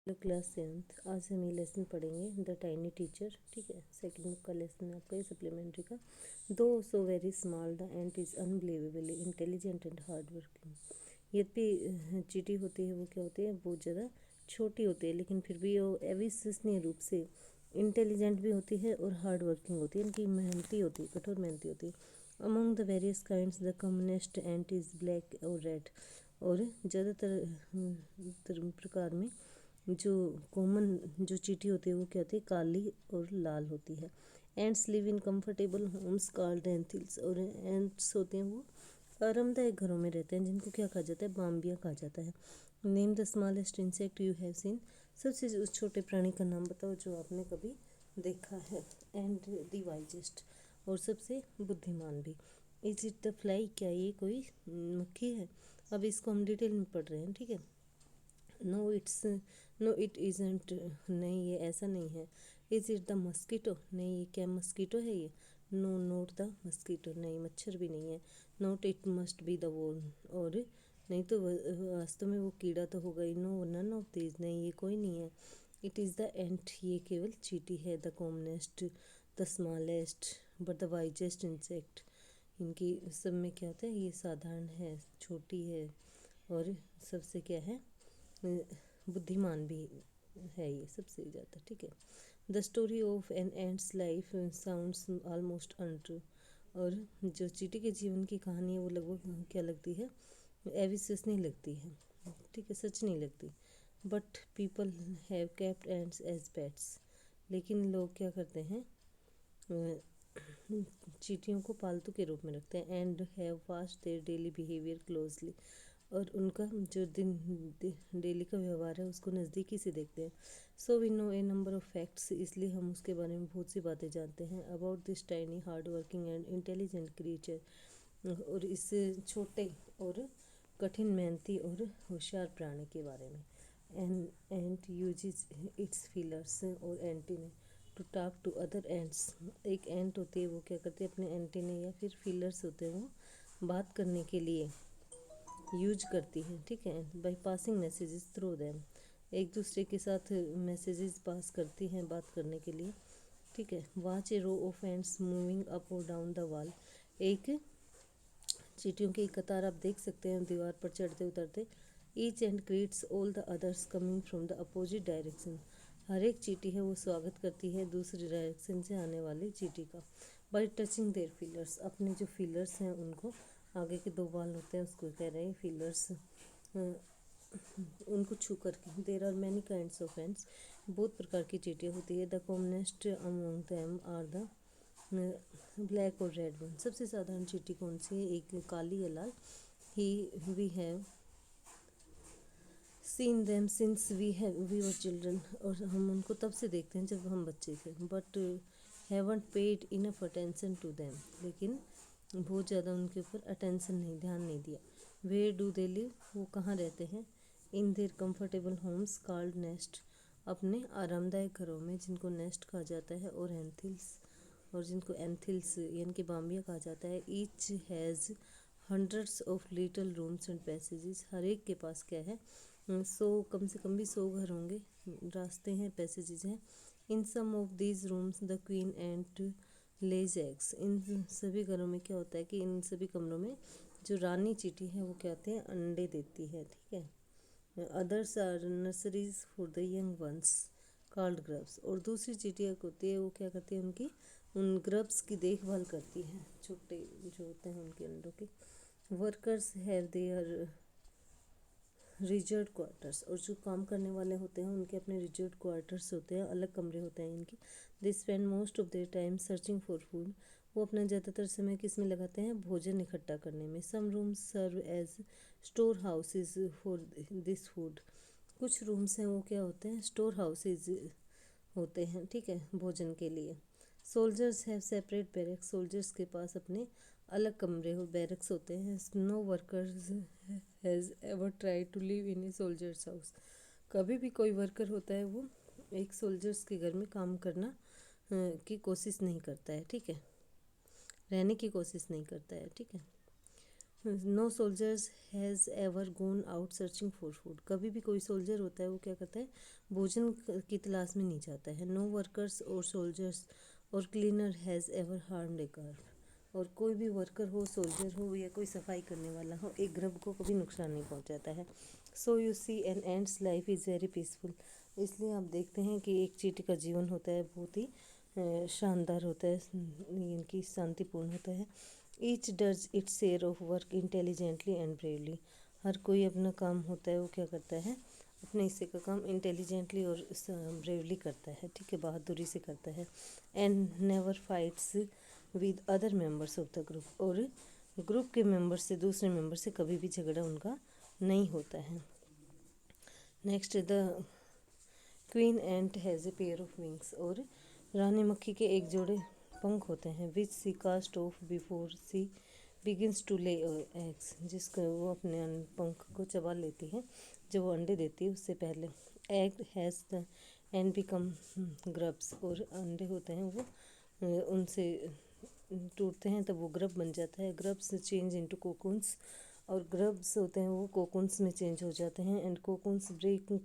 Hello class 7th। आज हम ये लेसन पढ़ेंगे द टाइनी टीचर। ठीक है, सेकंड बुक का लेसन है आपका, ये सप्लीमेंट्री का। दो so very small the ant is unbelievably intelligent and hard working. यद्यपि चींटी होती है वो क्या होती है, बहुत ज़्यादा छोटी होती है, लेकिन फिर भी वो अविश्वसनीय रूप से इंटेलिजेंट भी होती है और हार्ड वर्किंग होती है, इनकी मेहनती होती है, कठोर मेहनती होती है। Among the various kinds the commonest ant is black और रेड। और ज़्यादातर प्रकार में जो कॉमन जो चींटी होती है वो क्या होती है, काली और लाल होती है। Ants live in comfortable homes called anthills. और एंड्स होते हैं वो आरामदायक घरों में रहते हैं, जिनको क्या कहा जाता है, बाम्बिया कहा जाता है। Name the smallest insect you have seen. सबसे उस छोटे प्राणी का नाम बताओ जो आपने कभी देखा है। एंड द वाइजेस्ट, और सबसे बुद्धिमान भी। इज इट द फ्लाई, क्या ये कोई मक्खी है। अब इसको हम डिटेल में पढ़ रहे हैं, ठीक है। नो इट इज़ंट, नहीं ये ऐसा नहीं है। इज़ इट द मस्कीटो, नहीं ये क्या मस्कीटो है ये। नो नोट द मस्कीटो, नहीं मच्छर भी नहीं है। Not it must be the whole, और नहीं तो वास्तव में वो कीड़ा तो होगा ही। नो नन ऑफ दीज, नहीं ये कोई नहीं है। इट इज़ द एंट, ये केवल चींटी है। The commonest, the smallest but the wisest insect, इनकी सब में क्या होता है, ये साधारण है, छोटी है, और सबसे क्या है, बुद्धिमान भी है ये सबसे ज़्यादा। ठीक है। The story of an ants life sounds almost untrue. और जो चींटी के जीवन की कहानी है वो लगभग क्या लगती है, अविश्वसनीय लगती है। ठीक है, सच नहीं लगती। But people have kept ants as pets, लेकिन लोग क्या करते हैं, चींटियों को पालतू के रूप में रखते हैं। And have watched their daily behaviour closely, और उनका जो डेली का व्यवहार है उसको नज़दीकी से देखते हैं। So we know a number of facts, इसलिए हम उसके बारे में बहुत सी बातें जानते हैं। About this tiny hard working and intelligent creature, और इस छोटे और कठिन मेहनती और होशियार प्राणी के बारे में। एंड यूजेस इट्स फीलर्स, और antennae to talk to other ants. एक एंट होती है वो क्या करती है, अपने एंटीने या फिर फीलर्स होते हैं वो बात करने के लिए यूज करती है। ठीक है, by passing messages through them, एक दूसरे के साथ मैसेजेस पास करती हैं बात करने के लिए। ठीक है। Watch a row of ants moving up और डाउन द वॉल, एक चींटियों की एक कतार आप देख सकते हैं दीवार पर चढ़ते उतरते। Each ant greets all the others coming from the opposite direction, हर एक चींटी है वो स्वागत करती है दूसरी डायरेक्शन से आने वाली चींटी का। बाई टचिंग देयर फीलर्स, अपने जो फीलर्स हैं उनको, आगे के दो बाल होते हैं उसको कह रहे हैं फीलर्स, उनको छू करके। There are many kinds of ants, बहुत प्रकार की चींटियाँ होती है। The commonest among them are the black और रेड वन, सबसे साधारण चींटी कौन सी है, एक काली या लाल। ही we have seen them since we were children, और हम उनको तब से देखते हैं जब हम बच्चे थे। But haven't paid enough attention to them, लेकिन बहुत ज़्यादा उनके ऊपर अटेंशन नहीं, ध्यान नहीं दिया। वेयर डू दे लिव, वो कहाँ रहते हैं। In their comfortable homes called nest, अपने आरामदायक घरों में जिनको नेस्ट कहा जाता है। और एंथिल्स, और जिनको एंथिल्स यानी कि बाम्बिया कहा जाता है। Each has hundreds of little rooms and passages, हर एक के पास क्या है, कम से कम भी 100 घर होंगे, रास्ते हैं, पैसेजेस हैं। In some of these rooms the queen ant lays eggs, इन सभी घरों में क्या होता है कि इन सभी कमरों में जो रानी चींटी है वो क्या होते हैं, अंडे देती है। ठीक है। Others are nurseries for the young ones called grubs, और दूसरी चींटियाँ होती है वो क्या करती है, उनकी उन ग्रब्स की देखभाल करती है, छोटे जो होते हैं उनके अंडों की। Workers have their reserve quarters, और जो काम करने वाले होते हैं उनके अपने रिजर्व क्वार्टर्स होते हैं, अलग कमरे होते हैं इनके। They spend most of their time searching for food, वो अपना ज़्यादातर समय किस में लगाते हैं, भोजन इकट्ठा करने में। Some rooms serve as store houses for this food, कुछ रूम्स हैं वो क्या होते हैं, स्टोर हाउसेज होते हैं। ठीक है, भोजन के लिए। Soldiers have separate barracks, soldiers के पास अपने अलग कमरे हो, बैरक्स होते हैं। No workers has ever try to live in a soldiers house, कभी भी कोई वर्कर होता है वो एक सोल्जर्स के घर में काम करना की कोशिश नहीं करता है। ठीक है, रहने की कोशिश नहीं करता है। ठीक है। No soldiers has ever gone out searching for food. कभी भी कोई सोल्जर होता है वो क्या करता है, भोजन की तलाश में नहीं जाता है। नो वर्कर्स और सोल्जर्स और क्लीनर हैज़ एवर हार्म्ड ए गर्भ। और कोई भी वर्कर हो, सोल्जर हो या कोई सफाई करने वाला हो, एक ग्रब को कभी नुकसान नहीं पहुंचाता है। So you see an ants life is very peaceful. इसलिए आप देखते हैं कि एक चींटी का जीवन होता है बहुत ही शानदार होता है, इनकी शांतिपूर्ण होता है। Each does its share of work intelligently and bravely. हर कोई अपना काम होता है वो क्या करता है, अपने हिस्से का काम इंटेलिजेंटली और ब्रेवली करता है, ठीक है, बहादुरी से करता है। And never fights with other members of the group. और ग्रुप के मेंबर से, दूसरे मेंबर से कभी भी झगड़ा उनका नहीं होता है। Next, the queen ant has a pair of wings. और रानी मक्खी के एक जोड़े पंख होते हैं। Which she cast off before she begins to lay eggs. जिसको वो अपने पंख को चबा लेती है जब वो अंडे देती है उससे पहले। Egg has the end become grubs. और अंडे होते हैं वो उनसे टूटते हैं तब वो ग्रब बन जाता है। Grubs change into cocoons. और ग्रब्स होते हैं वो कोकून्स में चेंज हो जाते हैं। And cocoons break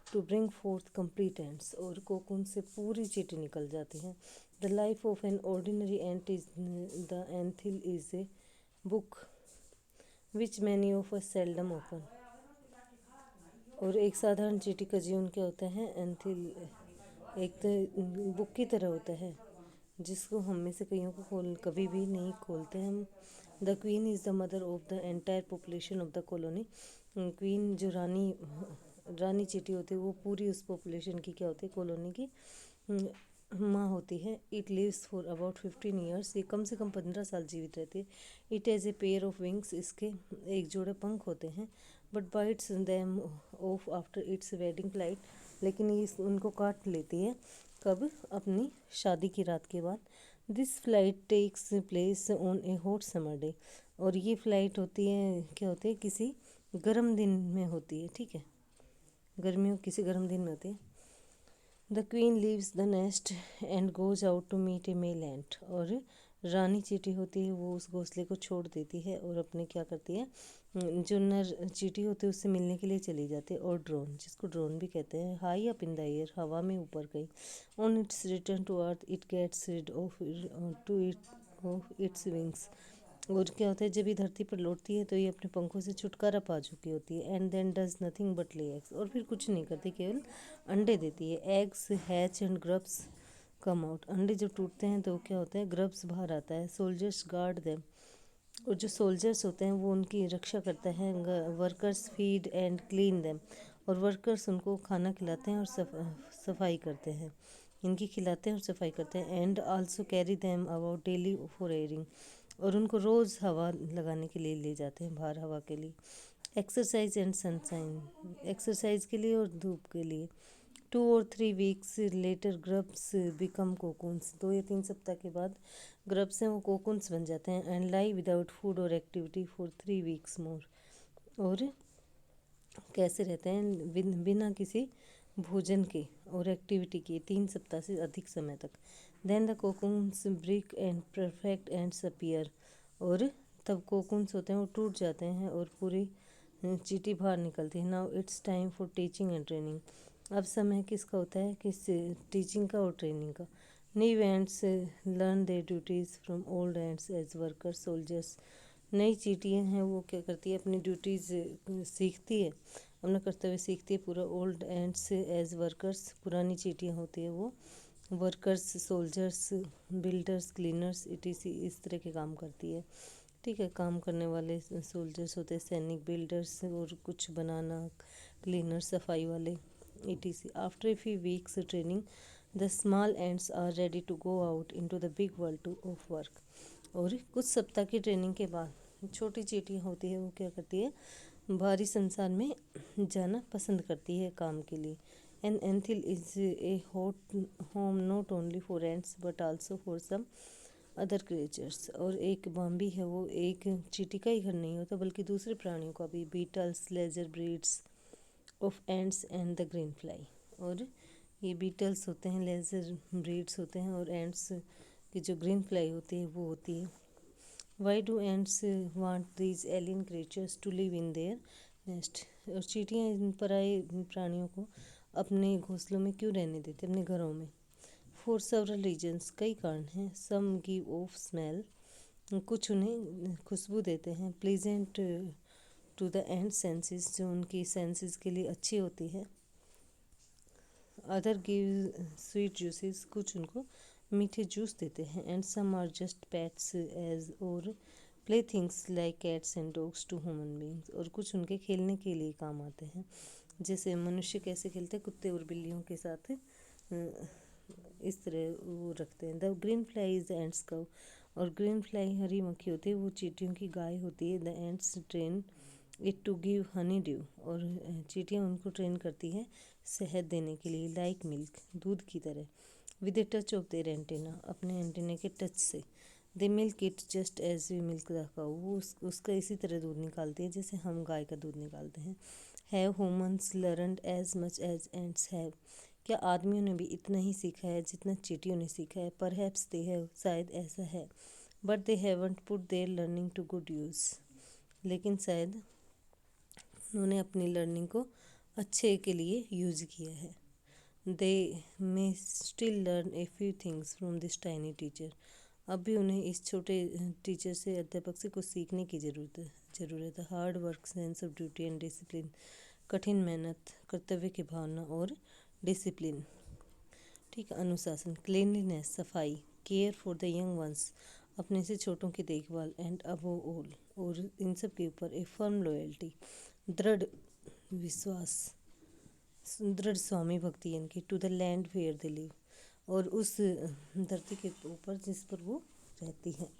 to bring forth complete ants. और कोकून से पूरी चींटी निकल जाती है। The life of an ordinary ant is the anthill is a book which many of us seldom open. और एक साधारण चींटी का जीवन क्या होता है, एंथिल एक तो बुक की तरह होता है जिसको हम में से कईयों को कभी भी नहीं खोलते हम। The queen is the mother of the entire population of the colony. Queen जो रानी चींटी होती है वो पूरी उस पॉपुलेशन की क्या होती है, कॉलोनी की माँ होती है। It lives for about 15 years. ये कम से कम 15 साल जीवित रहती है। It has a pair of wings. इसके एक जोड़े पंख होते हैं। But bites them off after its wedding flight. लेकिन ये उनको काट लेती है कब, अपनी शादी की रात के बाद। This flight takes place on a hot summer day. और ये फ्लाइट होती है, क्या होती है, किसी गर्म दिन में होती है, ठीक है, गर्मियों किसी गर्म दिन में होती है। The queen leaves the nest and goes out to meet a male ant. और रानी चींटी होती है वो उस घोंसले को छोड़ देती है और अपने क्या करती है, जो नर चींटी होती है उससे मिलने के लिए चली जाती है। और ड्रोन, जिसको ड्रोन भी कहते हैं, high up in the air, हवा में ऊपर गई। On its return to earth it gets rid of to it of its wings. और क्या होता है, जब ये धरती पर लौटती है तो ये अपने पंखों से छुटकारा पा चुकी होती है। And then does nothing but lay eggs. और फिर कुछ नहीं करती, केवल अंडे देती है। Eggs hatch and grubs come out. अंडे जब टूटते हैं तो क्या होता है, ग्रब्स बाहर आता है। Soldiers guard them. और जो सोल्जर्स होते हैं वो उनकी रक्षा करते हैं। Workers feed and clean them. और वर्कर्स उनको खाना खिलाते हैं और सफाई करते हैं, इनकी खिलाते हैं और सफाई करते हैं। And also carry them about daily for airing. और उनको रोज़ हवा लगाने के लिए ले जाते हैं, बाहर हवा के लिए। Exercise and sunshine. एक्सरसाइज के लिए और धूप के लिए। 2 और 3 weeks later grubs become cocoons. 2 या 3 सप्ताह के बाद ग्रब्स हैं वो कोकून्स बन जाते हैं। एंड लाई विदाउट फूड और एक्टिविटी फॉर 3 वीक्स मोर। और कैसे रहते हैं, बिना किसी भोजन के और एक्टिविटी के 3 सप्ताह से अधिक समय तक। Then the cocoons break and perfect ants appear. और तब कोकून्स होते हैं वो टूट जाते हैं और पूरी चींटी बाहर निकलती है। Now it's time for teaching and training. अब समय किसका होता है, किस टीचिंग का और ट्रेनिंग का। New ants learn their duties from old ants as workers soldiers. नई चींटियाँ हैं वो क्या करती है, अपनी ड्यूटीज़ सीखती है, अपना कर्तव्य सीखती है पूरा। ओल्ड एंड्स एज वर्कर्स, पुरानी चींटियाँ होती है वो workers, soldiers, builders, cleaners etc. इस तरह के काम करती है, ठीक है। काम करने वाले सोल्जर्स होते हैं, सैनिक, बिल्डर्स और कुछ बनाना, क्लीनर, सफाई वाले etc. After a few weeks training the small ants are ready to go out into the big world of work. और कुछ सप्ताह की ट्रेनिंग के बाद छोटी चींटियाँ होती है वो क्या करती है, बाहरी संसार में जाना पसंद करती है काम के लिए। An anthill is a hot home not only for ants but also for some other creatures. और एक बाम्बी है वो एक चींटी का ही घर नहीं होता बल्कि दूसरे प्राणियों का भी। Beetles, lesser breeds of ants and the green fly. और ये बीटल्स होते हैं, लेजर ब्रीड्स होते हैं और एंड्स की जो ग्रीन फ्लाई होती है वो होती है। Why do ants want these alien creatures to live in their nest. और चींटियाँ इन पराये प्राणियों को अपने घोंसलों में क्यों रहने देते, अपने घरों में। फॉर सेवरल रीजन्स, कई कारण हैं। सम गिव ऑफ स्मेल, कुछ उन्हें खुशबू देते हैं। Pleasant to the ant senses, जो उनकी सेंसेस के लिए अच्छी होती है। अदर गिव स्वीट जूसेस, कुछ उनको मीठे जूस देते हैं। And some are just pets as और play things like cats and dogs to human beings, और कुछ उनके खेलने के लिए काम आते हैं। जैसे मनुष्य कैसे खेलते हैं कुत्ते और बिल्लियों के साथ, इस तरह वो रखते हैं। The green fly is the ends कव, और ग्रीन फ्लाई हरी मक्खी होती है, वो चींटियों की गाय होती है। The ants train it to give honey dew, और चींटियाँ उनको ट्रेन करती हैं शहद देने के लिए। लाइक मिल्क, दूध की तरह। With a touch of their antenna, अपने एंटेना के टच से। They milk it just as we milk the cow, वो उसका इसी तरह दूध निकालती है जैसे हम गाय का दूध निकालते हैं। Have humans learned as much as ants have, क्या आदमियों ने भी इतना ही सीखा है जितना चींटियों ने सीखा है। परहैप्स दे हैव, शायद ऐसा है। But they haven't put their learning to good use, लेकिन शायद उन्होंने अपनी लर्निंग को अच्छे के लिए यूज़ किया है। They may still learn a few things from this tiny teacher, अब भी उन्हें इस छोटे टीचर से, अध्यापक से कुछ सीखने की ज़रूरत है। Hard work, sense of duty and discipline, कठिन मेहनत, कर्तव्य की भावना और डिसिप्लिन। ठीक, अनुशासन। क्लीनलीनेस, सफाई। Care for the young once, अपने से छोटों की देखभाल। एंड अबव ऑल, और इन सब के ऊपर ए फर्म लॉयल्टी, दृढ़ विश्वास, दृढ़ स्वामी भक्ति, यानी कि to the land where they live, और उस धरती के ऊपर जिस पर वो रहती हैं।